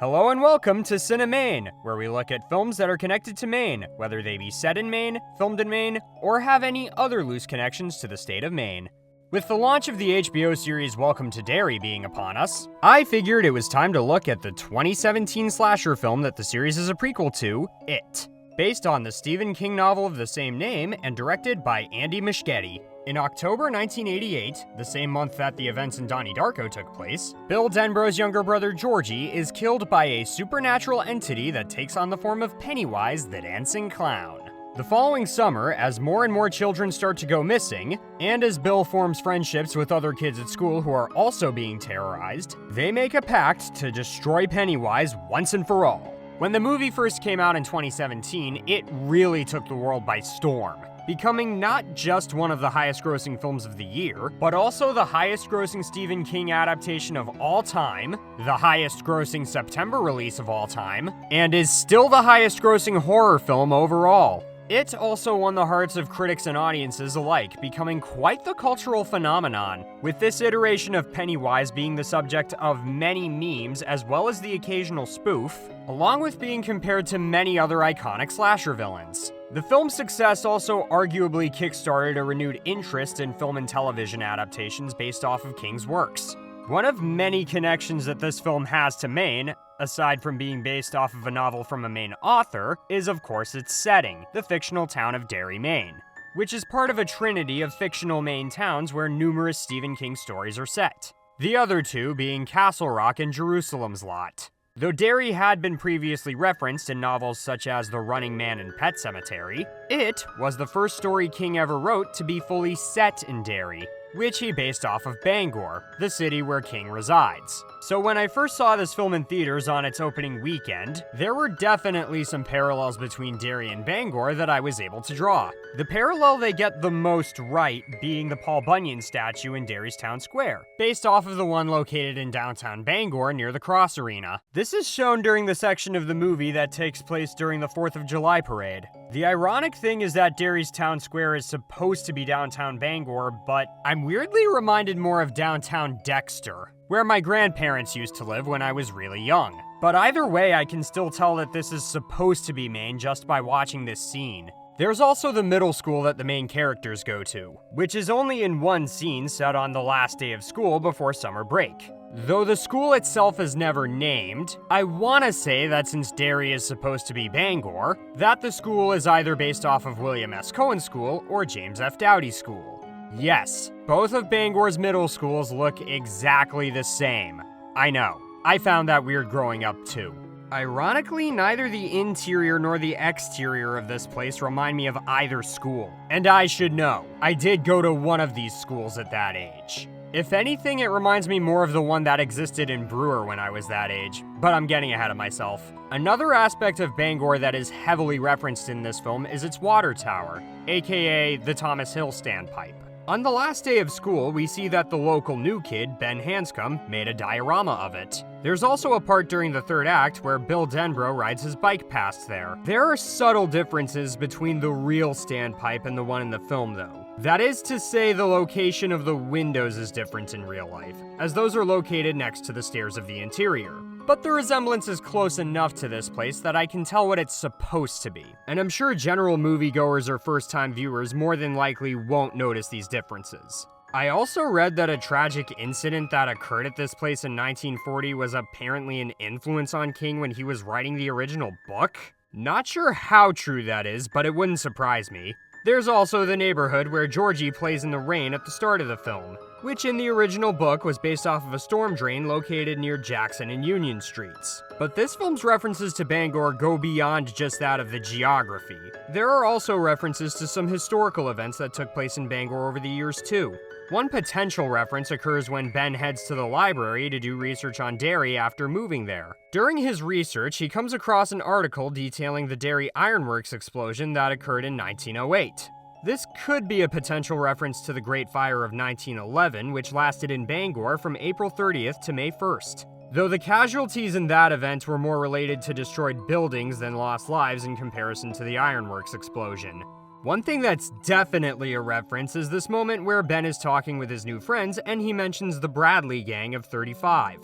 Hello and welcome to CineMaine, where we look at films that are connected to Maine, whether they be set in Maine, filmed in Maine, or have any other loose connections to the state of Maine. With the launch of the HBO series Welcome to Derry being upon us, I figured it was time to look at the 2017 slasher film that the series is a prequel to, It, based on the Stephen King novel of the same name and directed by Andy Muschietti. In October 1988, the same month that the events in Donnie Darko took place, Bill Denborough's younger brother Georgie is killed by a supernatural entity that takes on the form of Pennywise, the dancing clown. The following summer, as more and more children start to go missing, and as Bill forms friendships with other kids at school who are also being terrorized, they make a pact to destroy Pennywise once and for all. When the movie first came out in 2017, it really took the world by storm, becoming not just one of the highest-grossing films of the year, but also the highest-grossing Stephen King adaptation of all time, the highest-grossing September release of all time, and is still the highest-grossing horror film overall. It also won the hearts of critics and audiences alike, becoming quite the cultural phenomenon, with this iteration of Pennywise being the subject of many memes as well as the occasional spoof, along with being compared to many other iconic slasher villains. The film's success also arguably kickstarted a renewed interest in film and television adaptations based off of King's works. One of many connections that this film has to Maine, aside from being based off of a novel from a Maine author, is of course its setting, the fictional town of Derry, Maine, which is part of a trinity of fictional Maine towns where numerous Stephen King stories are set. The other two being Castle Rock and Jerusalem's Lot. Though Derry had been previously referenced in novels such as The Running Man and Pet Sematary, it was the first story King ever wrote to be fully set in Derry, which he based off of Bangor, the city where King resides. So when I first saw this film in theaters on its opening weekend, there were definitely some parallels between Derry and Bangor that I was able to draw. The parallel they get the most right being the Paul Bunyan statue in Derry's town square, based off of the one located in downtown Bangor near the Cross Arena. This is shown during the section of the movie that takes place during the 4th of July parade. The ironic thing is that Derry's town square is supposed to be downtown Bangor, but I'm weirdly reminded more of downtown Dexter, where my grandparents used to live when I was really young. But either way, I can still tell that this is supposed to be Maine just by watching this scene. There's also the middle school that the main characters go to, which is only in one scene set on the last day of school before summer break. Though the school itself is never named, I wanna say that since Derry is supposed to be Bangor, that the school is either based off of William S. Cohen School or James F. Dowdy School. Yes, both of Bangor's middle schools look exactly the same. I know, I found that weird growing up too. Ironically, neither the interior nor the exterior of this place remind me of either school. And I should know, I did go to one of these schools at that age. If anything, it reminds me more of the one that existed in Brewer when I was that age, but I'm getting ahead of myself. Another aspect of Bangor that is heavily referenced in this film is its water tower, aka the Thomas Hill standpipe. On the last day of school, we see that the local new kid, Ben Hanscom, made a diorama of it. There's also a part during the third act where Bill Denborough rides his bike past there. There are subtle differences between the real standpipe and the one in the film though. That is to say, the location of the windows is different in real life, as those are located next to the stairs of the interior. But the resemblance is close enough to this place that I can tell what it's supposed to be. And I'm sure general moviegoers or first-time viewers more than likely won't notice these differences. I also read that a tragic incident that occurred at this place in 1940 was apparently an influence on King when he was writing the original book. Not sure how true that is, but it wouldn't surprise me. There's also the neighborhood where Georgie plays in the rain at the start of the film, which in the original book was based off of a storm drain located near Jackson and Union Streets. But this film's references to Bangor go beyond just that of the geography. There are also references to some historical events that took place in Bangor over the years too. One potential reference occurs when Ben heads to the library to do research on Derry after moving there. During his research, he comes across an article detailing the Derry Ironworks explosion that occurred in 1908. This could be a potential reference to the Great Fire of 1911, which lasted in Bangor from April 30th to May 1st. Though the casualties in that event were more related to destroyed buildings than lost lives in comparison to the Ironworks explosion. One thing that's definitely a reference is this moment where Ben is talking with his new friends and he mentions the Bradley Gang of 35.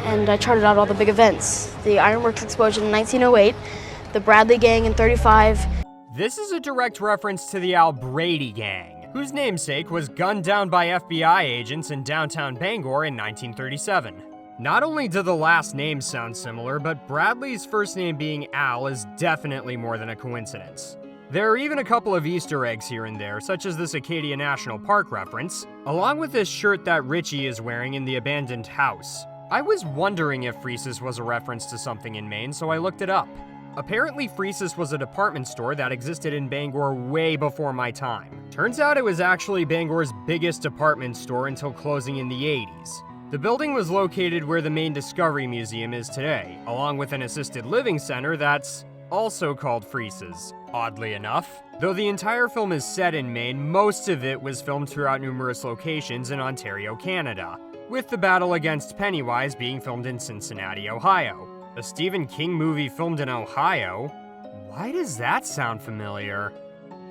and I charted out all the big events. The Ironworks explosion in 1908, the Bradley Gang in 35. This is a direct reference to the Al Brady Gang, whose namesake was gunned down by FBI agents in downtown Bangor in 1937. Not only do the last names sound similar, but Bradley's first name being Al is definitely more than a coincidence. There are even a couple of Easter eggs here and there, such as this Acadia National Park reference, along with this shirt that Richie is wearing in the abandoned house. I was wondering if Freesis was a reference to something in Maine, so I looked it up. Apparently, Freesis was a department store that existed in Bangor way before my time. Turns out it was actually Bangor's biggest department store until closing in the 80s. The building was located where the Maine Discovery Museum is today, along with an assisted living center that's also called Freesis, oddly enough. Though the entire film is set in Maine, most of it was filmed throughout numerous locations in Ontario, Canada, with the battle against Pennywise being filmed in Cincinnati, Ohio. A Stephen King movie filmed in Ohio? Why does that sound familiar?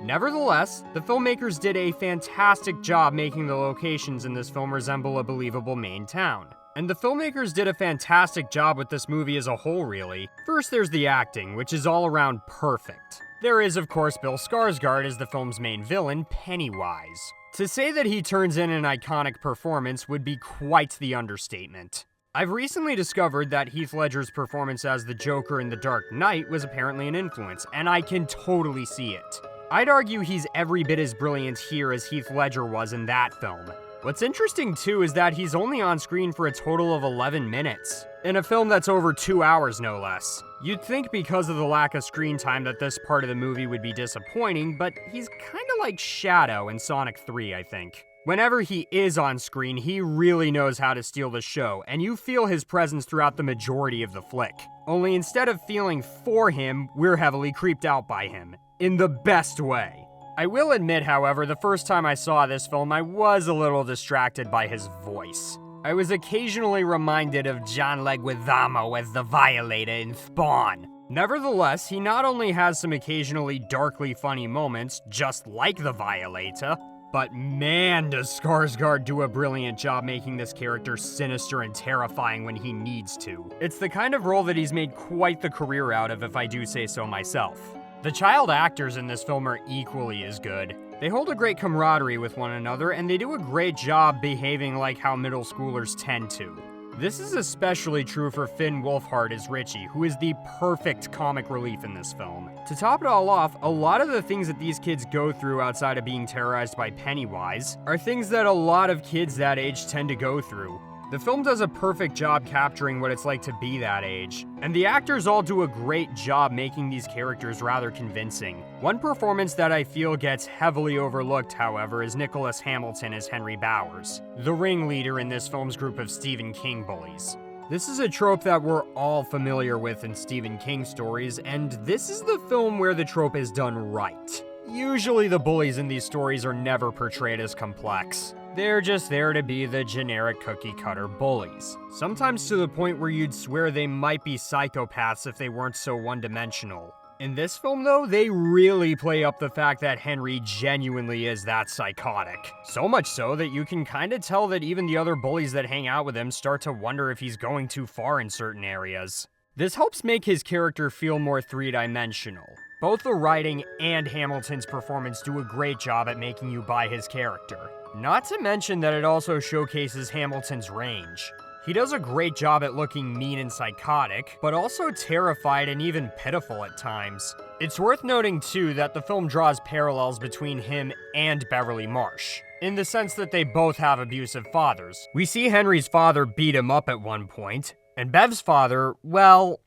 Nevertheless, the filmmakers did a fantastic job making the locations in this film resemble a believable Maine town. And the filmmakers did a fantastic job with this movie as a whole, really. First, there's the acting, which is all around perfect. There is, of course, Bill Skarsgård as the film's main villain, Pennywise. To say that he turns in an iconic performance would be quite the understatement. I've recently discovered that Heath Ledger's performance as the Joker in The Dark Knight was apparently an influence, and I can totally see it. I'd argue he's every bit as brilliant here as Heath Ledger was in that film. What's interesting too is that he's only on screen for a total of 11 minutes, in a film that's over 2 hours no less. You'd think because of the lack of screen time that this part of the movie would be disappointing, but he's kinda like Shadow in Sonic 3, I think. Whenever he is on screen, he really knows how to steal the show, and you feel his presence throughout the majority of the flick. Only instead of feeling for him, we're heavily creeped out by him, in the best way. I will admit, however, the first time I saw this film, I was a little distracted by his voice. I was occasionally reminded of John Leguizamo as the Violator in Spawn. Nevertheless, he not only has some occasionally darkly funny moments, just like the Violator, but man, does Skarsgård do a brilliant job making this character sinister and terrifying when he needs to. It's the kind of role that he's made quite the career out of, if I do say so myself. The child actors in this film are equally as good. They hold a great camaraderie with one another, and they do a great job behaving like how middle schoolers tend to. This is especially true for Finn Wolfhard as Richie, who is the perfect comic relief in this film. To top it all off, a lot of the things that these kids go through outside of being terrorized by Pennywise are things that a lot of kids that age tend to go through. The film does a perfect job capturing what it's like to be that age, and the actors all do a great job making these characters rather convincing. One performance that I feel gets heavily overlooked, however, is Nicholas Hamilton as Henry Bowers, the ringleader in this film's group of Stephen King bullies. This is a trope that we're all familiar with in Stephen King stories, and this is the film where the trope is done right. Usually the bullies in these stories are never portrayed as complex. They're just there to be the generic cookie-cutter bullies. Sometimes to the point where you'd swear they might be psychopaths if they weren't so one-dimensional. In this film, though, they really play up the fact that Henry genuinely is that psychotic. So much so that you can kinda tell that even the other bullies that hang out with him start to wonder if he's going too far in certain areas. This helps make his character feel more three-dimensional. Both the writing and Hamilton's performance do a great job at making you buy his character. Not to mention that it also showcases Hamilton's range. He does a great job at looking mean and psychotic, but also terrified and even pitiful at times. It's worth noting too that the film draws parallels between him and Beverly Marsh, in the sense that they both have abusive fathers. We see Henry's father beat him up at one point, and Bev's father, well,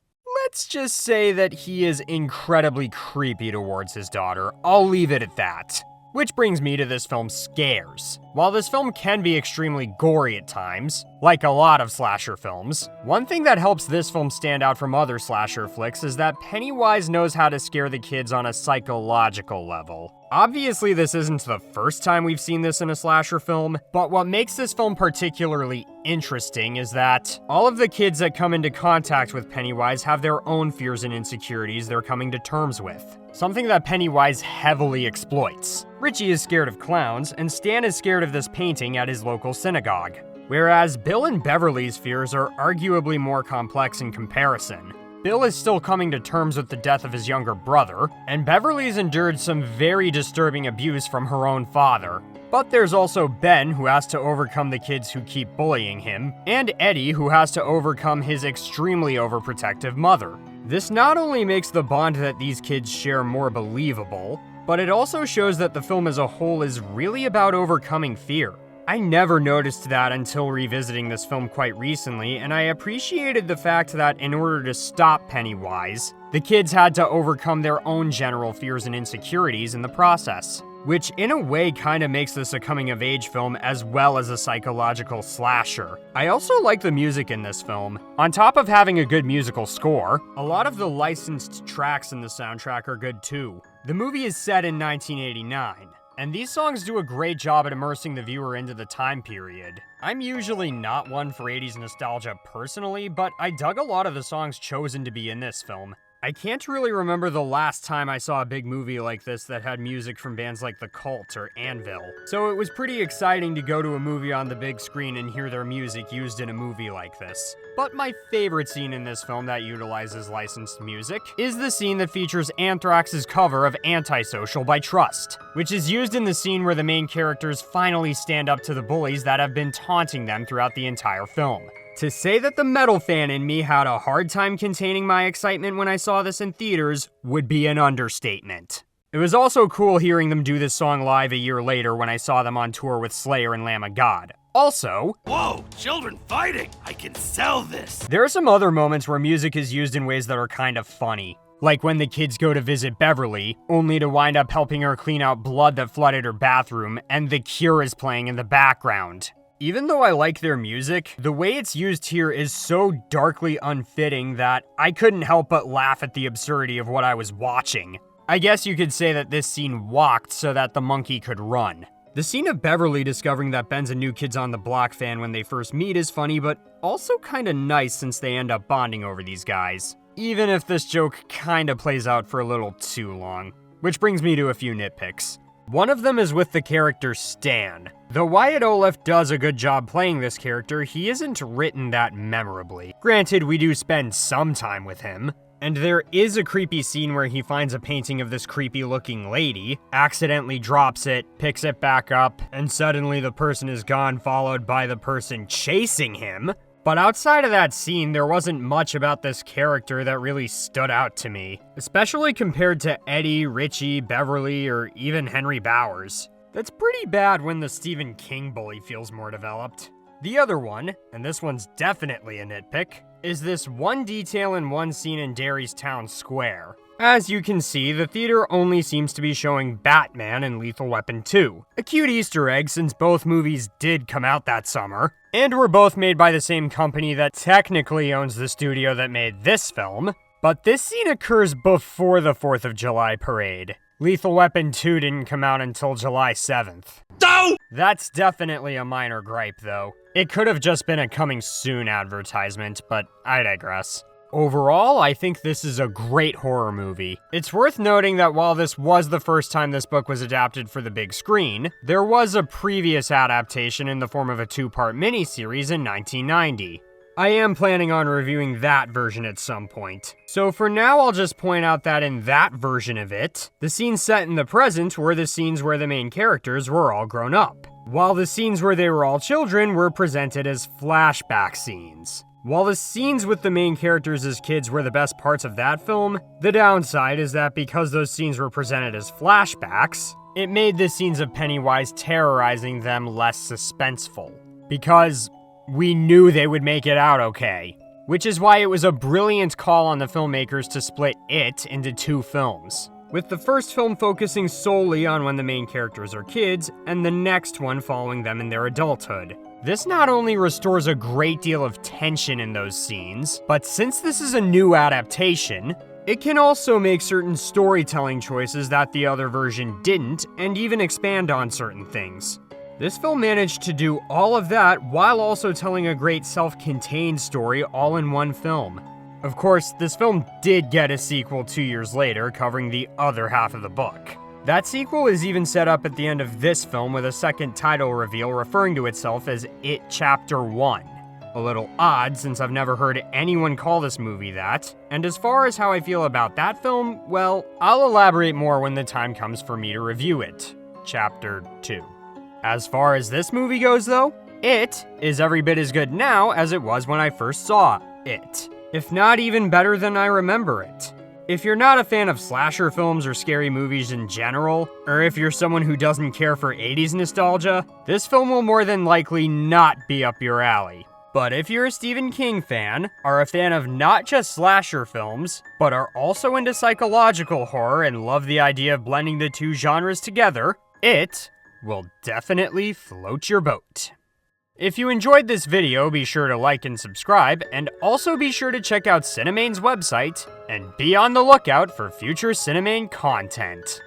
let's just say that he is incredibly creepy towards his daughter. I'll leave it at that. Which brings me to this film's scares. While this film can be extremely gory at times, like a lot of slasher films, one thing that helps this film stand out from other slasher flicks is that Pennywise knows how to scare the kids on a psychological level. Obviously, this isn't the first time we've seen this in a slasher film, but what makes this film particularly interesting is that all of the kids that come into contact with Pennywise have their own fears and insecurities they're coming to terms with. Something that Pennywise heavily exploits. Richie is scared of clowns, and Stan is scared of this painting at his local synagogue. whereas Bill and Beverly's fears are arguably more complex in comparison. Bill is still coming to terms with the death of his younger brother, and Beverly's endured some very disturbing abuse from her own father. But there's also Ben, who has to overcome the kids who keep bullying him, and Eddie, who has to overcome his extremely overprotective mother. This not only makes the bond that these kids share more believable, but it also shows that the film as a whole is really about overcoming fear. I never noticed that until revisiting this film quite recently, and I appreciated the fact that in order to stop Pennywise, the kids had to overcome their own general fears and insecurities in the process, which in a way kinda makes this a coming-of-age film as well as a psychological slasher. I also like the music in this film. On top of having a good musical score, a lot of the licensed tracks in the soundtrack are good too. The movie is set in 1989. And these songs do a great job at immersing the viewer into the time period. I'm usually not one for 80s nostalgia personally, but I dug a lot of the songs chosen to be in this film. I can't really remember the last time I saw a big movie like this that had music from bands like The Cult or Anvil, so it was pretty exciting to go to a movie on the big screen and hear their music used in a movie like this. But my favorite scene in this film that utilizes licensed music is the scene that features Anthrax's cover of Antisocial by Trust, which is used in the scene where the main characters finally stand up to the bullies that have been taunting them throughout the entire film. To say that the metal fan in me had a hard time containing my excitement when I saw this in theaters would be an understatement. It was also cool hearing them do this song live a year later when I saw them on tour with Slayer and Lamb of God. Also, whoa, children fighting! I can sell this! There are some other moments where music is used in ways that are kind of funny. Like when the kids go to visit Beverly, only to wind up helping her clean out blood that flooded her bathroom, and The Cure is playing in the background. Even though I like their music, the way it's used here is so darkly unfitting that I couldn't help but laugh at the absurdity of what I was watching. I guess you could say that this scene walked so that the monkey could run. The scene of Beverly discovering that Ben's a New Kids on the Block fan when they first meet is funny, but also kinda nice since they end up bonding over these guys. Even if this joke kinda plays out for a little too long. Which brings me to a few nitpicks. One of them is with the character Stan. Though Wyatt Oleff does a good job playing this character, he isn't written that memorably. Granted, we do spend some time with him, and there is a creepy scene where he finds a painting of this creepy looking lady, accidentally drops it, picks it back up, and suddenly the person is gone, followed by the person chasing him. But outside of that scene, there wasn't much about this character that really stood out to me, especially compared to Eddie, Richie, Beverly, or even Henry Bowers. That's pretty bad when the Stephen King bully feels more developed. The other one, and this one's definitely a nitpick, is this one detail in one scene in Derry's town square. As you can see, the theater only seems to be showing Batman and Lethal Weapon 2. A cute Easter egg since both movies did come out that summer, and were both made by the same company that technically owns the studio that made this film. But this scene occurs before the 4th of July parade. Lethal Weapon 2 didn't come out until July 7th. No! That's definitely a minor gripe, though. It could have just been a coming soon advertisement, but I digress. Overall, I think this is a great horror movie. It's worth noting that while this was the first time this book was adapted for the big screen, there was a previous adaptation in the form of a 2-part miniseries in 1990. I am planning on reviewing that version at some point. So for now, I'll just point out that in that version of it, the scenes set in the present were the scenes where the main characters were all grown up, while the scenes where they were all children were presented as flashback scenes. While the scenes with the main characters as kids were the best parts of that film, the downside is that because those scenes were presented as flashbacks, it made the scenes of Pennywise terrorizing them less suspenseful. Because we knew they would make it out okay. Which is why it was a brilliant call on the filmmakers to split it into 2 films, with the first film focusing solely on when the main characters are kids, and the next one following them in their adulthood. This not only restores a great deal of tension in those scenes, but since this is a new adaptation, it can also make certain storytelling choices that the other version didn't, and even expand on certain things. This film managed to do all of that while also telling a great self-contained story all in one film. Of course, this film did get a sequel 2 years later covering the other half of the book. That sequel is even set up at the end of this film with a second title reveal referring to itself as It Chapter 1. A little odd since I've never heard anyone call this movie that, and as far as how I feel about that film, well, I'll elaborate more when the time comes for me to review it. Chapter 2. As far as this movie goes though, it is every bit as good now as it was when I first saw it, if not even better than I remember it. If you're not a fan of slasher films or scary movies in general, or if you're someone who doesn't care for 80s nostalgia, this film will more than likely not be up your alley. But if you're a Stephen King fan, are a fan of not just slasher films, but are also into psychological horror and love the idea of blending the two genres together, it will definitely float your boat. If you enjoyed this video, be sure to like and subscribe, and also be sure to check out CineMaine's website, and be on the lookout for future CineMaine content.